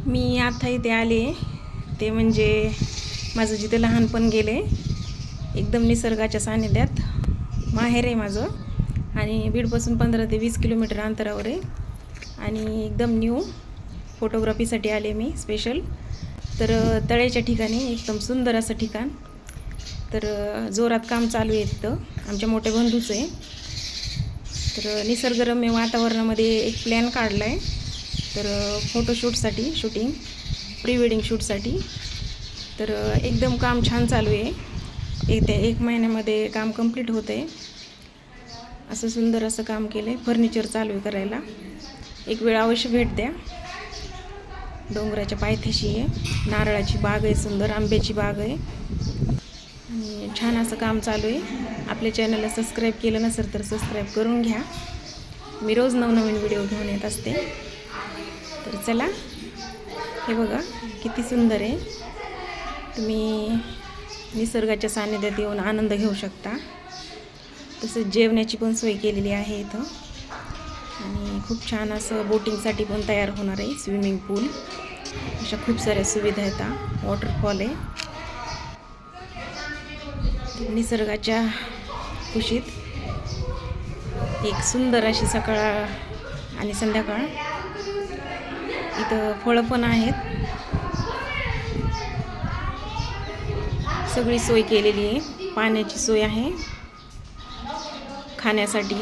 मी आता इथे आले ते म्हणजे माझं जिथे लहानपण गेले, एकदम निसर्गाच्या सानिध्यात माहेर आहे माझं आणि बीडपासून 15 ते 20 किलोमीटर अंतरावर आहे आणि एकदम न्यू फोटोग्राफीसाठी आले मी स्पेशल. तर तळ्याच्या ठिकाणी एकदम सुंदर असं ठिकाण. तर जोरात काम चालू आहे तिथं, आमच्या मोठ्या बंधूचं आहे. तर निसर्गरम्य वातावरणामध्ये एक प्लॅन काढला आहे तर फोटोशूटसाठी, शूटिंग प्री वेडिंग शूटसाठी. तर एकदम काम छान चालू आहे. एक महिन्यामध्ये काम कंप्लीट होतं आहे. असं सुंदर असं काम केलं आहे. फर्निचर चालू आहे करायला. एक वेळ अवश्य भेट द्या. डोंगराच्या पायथ्याशी आहे, नारळाची बाग आहे, सुंदर आंब्याची बाग आहे आणि छान असं काम चालू आहे. आपल्या चॅनलला सबस्क्राईब केलं नसेल तर सबस्क्राईब करून घ्या. मी रोज नवनवीन व्हिडिओ घेऊन येत असते. तर चला, हे बघा किती सुंदर आहे. तुम्ही निसर्गाच्या सानिध्यात येऊन आनंद घेऊ शकता. तसेच जेवणाची पण सोय केलेली आहे इथं आणि खूप छान असं बोटिंगसाठी पण तयार होणार आहे. स्विमिंग पूल, अशा खूप साऱ्या सुविधा आहेत. वॉटरफॉल आहे. निसर्गाच्या कुशीत एक सुंदर अशी सकाळ आणि संध्याकाळ. इथं फळं पण आहेत. सगळी सोय केलेली आहे. पाण्याची सोय आहे, खाण्यासाठी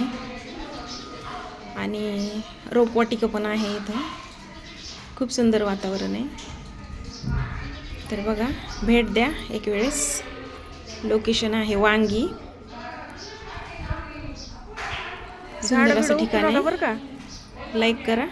आणि रोपवाटिका पण आहे. इथं खूप सुंदर वातावरण आहे. तर बघा, भेट द्या एक वेळेस. लोकेशन आहे वांगी. सुंदर असं ठिकाण आहे. लाईक करा.